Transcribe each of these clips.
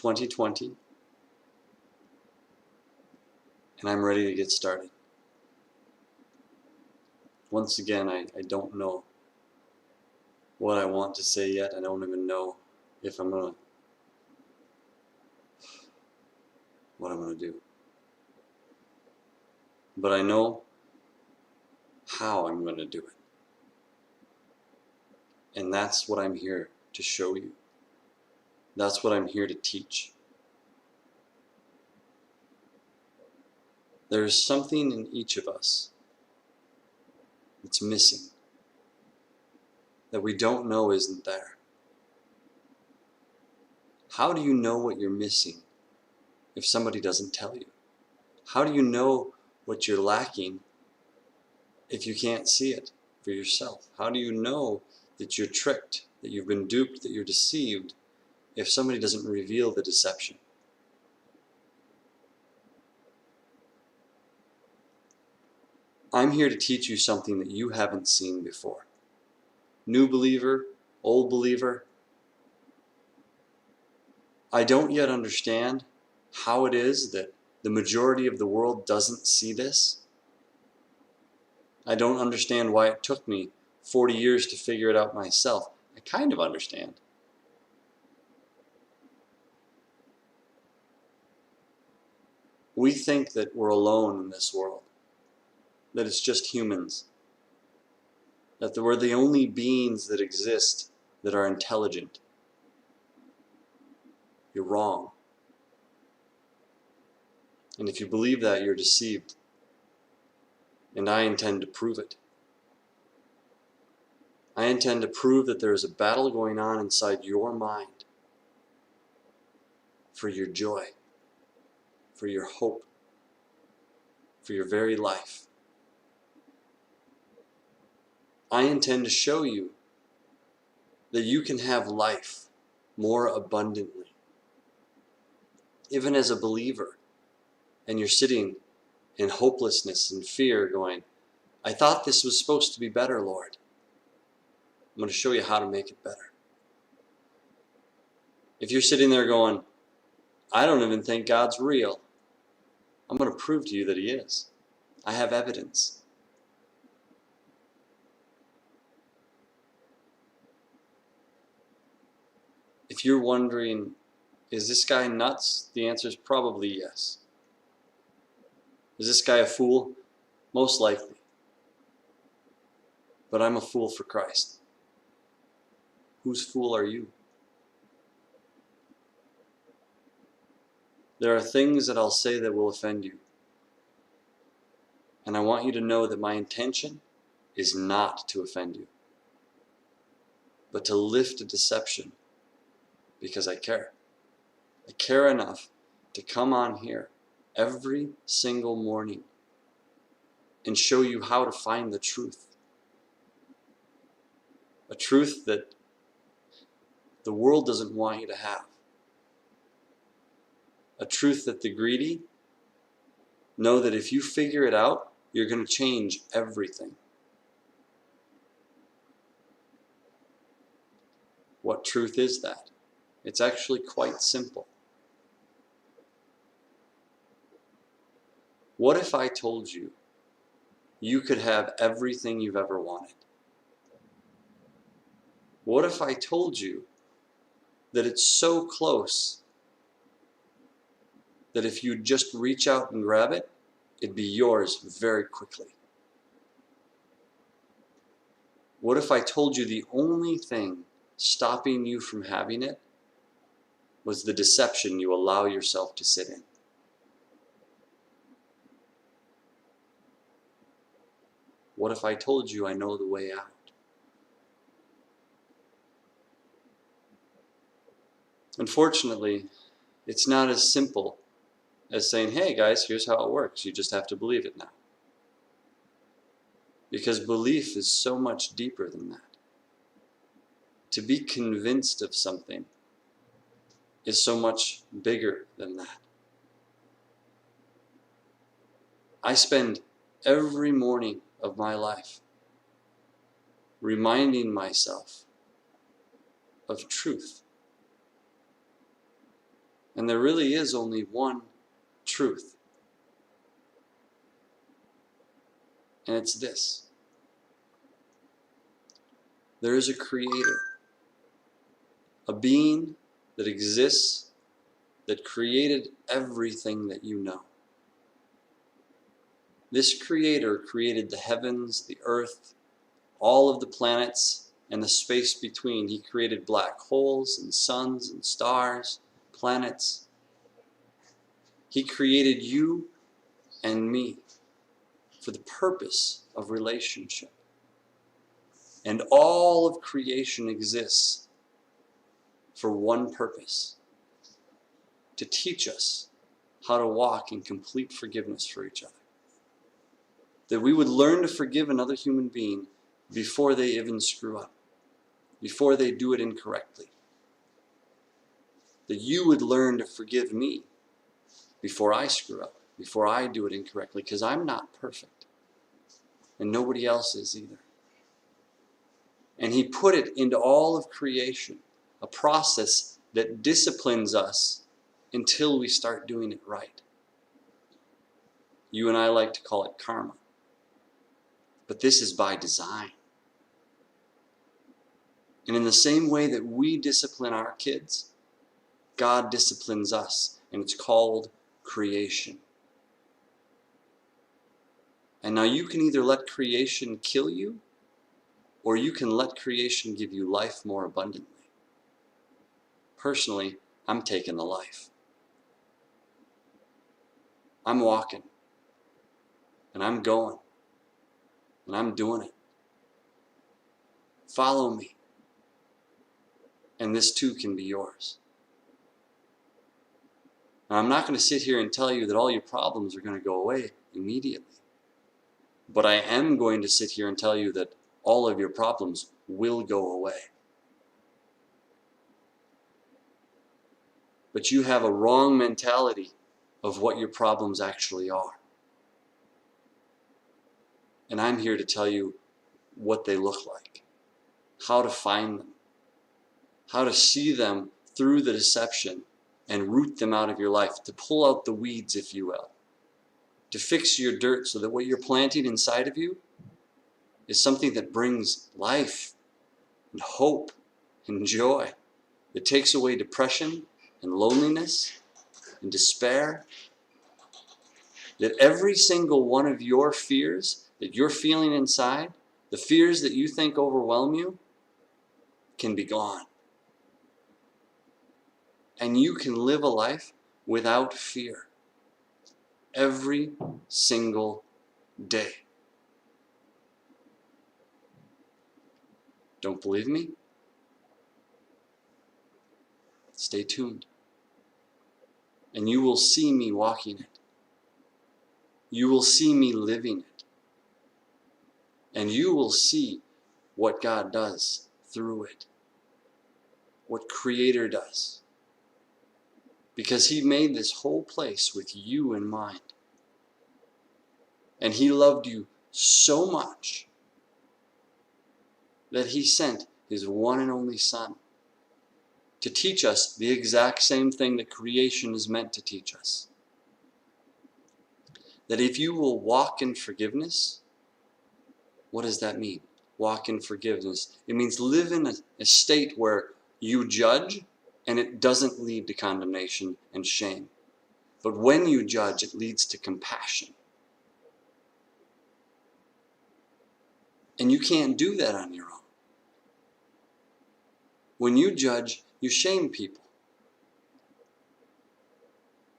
2020, and I'm ready to get started. Once again, I don't know what I want to say yet. I don't even know if what I'm gonna do. But I know how I'm gonna do it. And that's what I'm here to show you. That's what I'm here to teach. There is something in each of us that's missing, that we don't know isn't there. How do you know what you're missing if somebody doesn't tell you? How do you know what you're lacking if you can't see it for yourself? How do you know that you're tricked, that you've been duped, that you're deceived if somebody doesn't reveal the deception? I'm here to teach you something that you haven't seen before. New believer, old believer, I don't yet understand how it is that the majority of the world doesn't see this. I don't understand why it took me 40 years to figure it out myself. I kind of understand. We think that we're alone in this world, that it's just humans, that we're the only beings that exist that are intelligent. You're wrong. And if you believe that, you're deceived. And I intend to prove it. I intend to prove that there is a battle going on inside your mind for your joy, for your hope, for your very life. I intend to show you that you can have life more abundantly. Even as a believer, and you're sitting in hopelessness and fear going, I thought this was supposed to be better, Lord. I'm going to show you how to make it better. If you're sitting there going, I don't even think God's real, I'm going to prove to you that He is. I have evidence. If you're wondering, is this guy nuts? The answer is probably yes. Is this guy a fool? Most likely. But I'm a fool for Christ. Whose fool are you? There are things that I'll say that will offend you. And I want you to know that my intention is not to offend you, but to lift a deception because I care. I care enough to come on here every single morning and show you how to find the truth. A truth that the world doesn't want you to have. A truth that the greedy know that if you figure it out, you're going to change everything. What truth is that? It's actually quite simple. What if I told you you could have everything you've ever wanted? What if I told you that it's so close that if you just reach out and grab it, it'd be yours very quickly? What if I told you the only thing stopping you from having it was the deception you allow yourself to sit in? What if I told you I know the way out? Unfortunately, it's not as simple as saying, hey guys, here's how it works. You just have to believe it now. Because belief is so much deeper than that. To be convinced of something is so much bigger than that. I spend every morning of my life reminding myself of truth. And there really is only one truth. And it's this. There is a creator, a being that exists, that created everything that you know. This creator created the heavens, the earth, all of the planets, and the space between. He created black holes and suns and stars, planets. He created you and me for the purpose of relationship. And all of creation exists for one purpose: to teach us how to walk in complete forgiveness for each other. That we would learn to forgive another human being before they even screw up, before they do it incorrectly. That you would learn to forgive me before I screw up, before I do it incorrectly, because I'm not perfect. And nobody else is either. And he put it into all of creation, a process that disciplines us until we start doing it right. You and I like to call it karma. But this is by design. And in the same way that we discipline our kids, God disciplines us, and it's called creation. And now you can either let creation kill you, or you can let creation give you life more abundantly. Personally, I'm taking the life. I'm walking, and I'm going, and I'm doing it. Follow me, and this too can be yours. Now, I'm not going to sit here and tell you that all your problems are going to go away immediately. But I am going to sit here and tell you that all of your problems will go away. But you have a wrong mentality of what your problems actually are. And I'm here to tell you what they look like, how to find them, how to see them through the deception and root them out of your life, to pull out the weeds, if you will, to fix your dirt so that what you're planting inside of you is something that brings life and hope and joy, that takes away depression and loneliness and despair. That every single one of your fears that you're feeling inside, the fears that you think overwhelm you, can be gone. And you can live a life without fear every single day. Don't believe me? Stay tuned. And you will see me walking it. You will see me living it. And you will see what God does through it. What Creator does. Because He made this whole place with you in mind. And He loved you so much that He sent His one and only Son to teach us the exact same thing that creation is meant to teach us. That if you will walk in forgiveness, what does that mean? Walk in forgiveness. It means live in a state where you judge and it doesn't lead to condemnation and shame. But when you judge, it leads to compassion. And you can't do that on your own. When you judge, you shame people.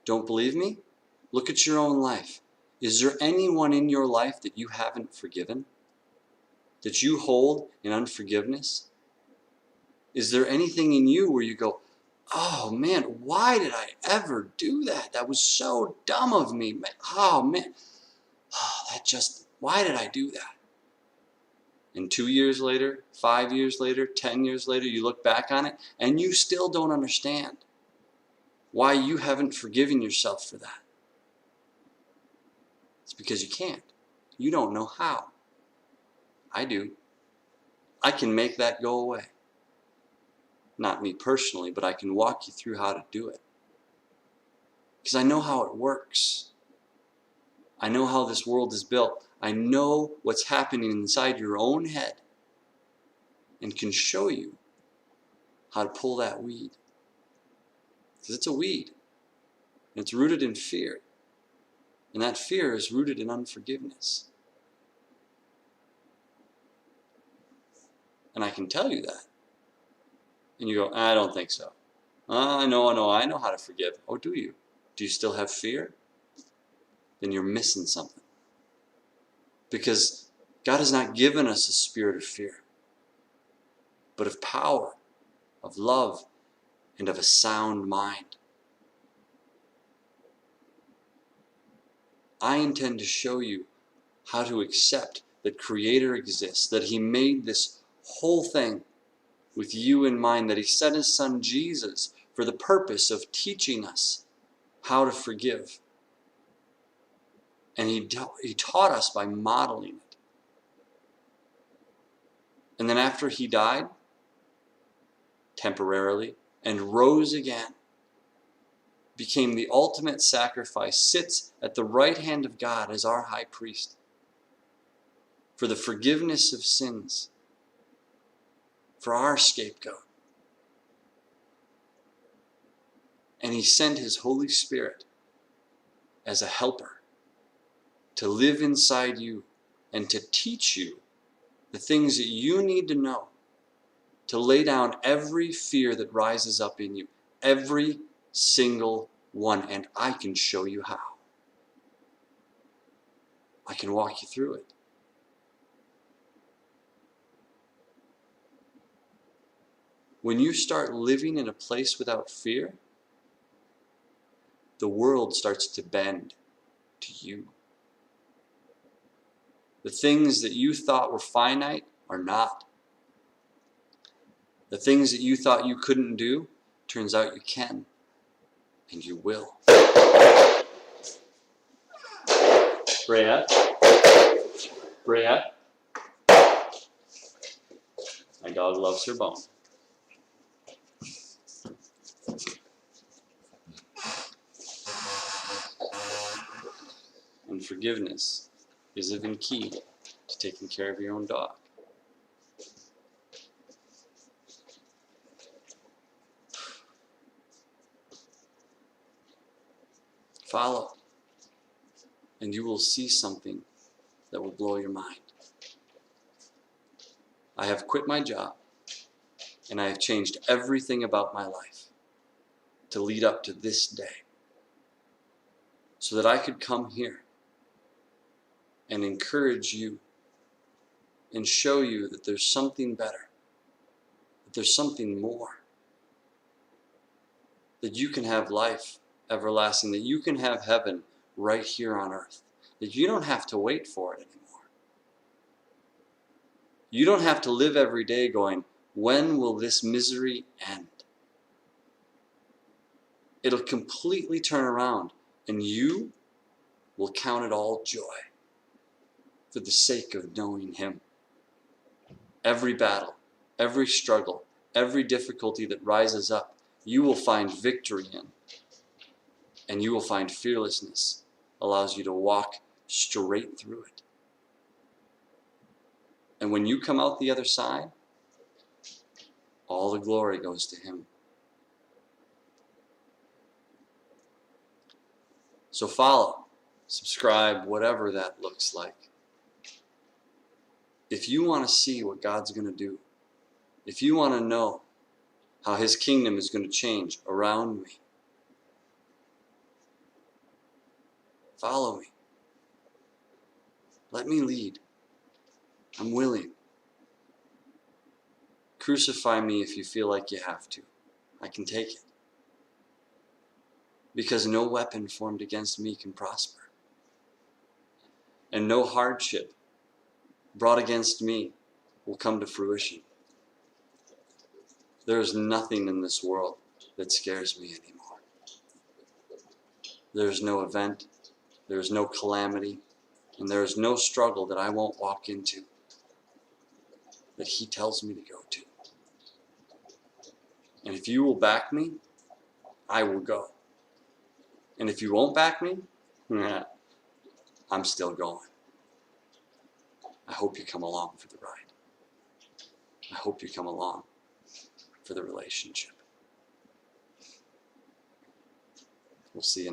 Don't believe me? Look at your own life. Is there anyone in your life that you haven't forgiven? That you hold in unforgiveness? Is there anything in you where you go, oh man, why did I ever do that? That was so dumb of me. Oh man, why did I do that? And 2 years later, 5 years later, 10 years later, you look back on it and you still don't understand why you haven't forgiven yourself for that. It's because you can't. You don't know how. I do. I can make that go away. Not me personally, but I can walk you through how to do it. Because I know how it works. I know how this world is built. I know what's happening inside your own head and can show you how to pull that weed. Because it's a weed. And it's rooted in fear. And that fear is rooted in unforgiveness. And I can tell you that. And you go, I don't think so. No, I know how to forgive. Oh, do you? Do you still have fear? Then you're missing something. Because God has not given us a spirit of fear, but of power, of love, and of a sound mind. I intend to show you how to accept that Creator exists, that He made this whole thing with you in mind, that He sent His Son Jesus for the purpose of teaching us how to forgive. And He taught us by modeling it. And then after He died, temporarily, and rose again, became the ultimate sacrifice, sits at the right hand of God as our high priest for the forgiveness of sins, for our scapegoat. And He sent His Holy Spirit as a helper to live inside you and to teach you the things that you need to know to lay down every fear that rises up in you, every single one. And I can show you how. I can walk you through it. When you start living in a place without fear, the world starts to bend to you. The things that you thought were finite are not. The things that you thought you couldn't do, turns out you can, and you will. Brea? Brea? My dog loves her bone. And forgiveness is even key to taking care of your own dog. Follow, and you will see something that will blow your mind. I have quit my job, and I have changed everything about my life to lead up to this day, so that I could come here and encourage you and show you that there's something better, that there's something more, that you can have life everlasting, that you can have heaven right here on earth, that you don't have to wait for it anymore. You don't have to live every day going, when will this misery end? It'll completely turn around, and you will count it all joy for the sake of knowing Him. Every battle, every struggle, every difficulty that rises up, you will find victory in. And you will find fearlessness allows you to walk straight through it. And when you come out the other side, all the glory goes to Him. So follow, subscribe, whatever that looks like. If you want to see what God's going to do, if you want to know how His kingdom is going to change around me, follow me. Let me lead. I'm willing. Crucify me if you feel like you have to. I can take it. Because no weapon formed against me can prosper. And no hardship brought against me will come to fruition. There is nothing in this world that scares me anymore. There is no event, there is no calamity, and there is no struggle that I won't walk into that He tells me to go to. And if you will back me, I will go. And if you won't back me, I'm still going. I hope you come along for the ride. I hope you come along for the relationship. We'll see you next time.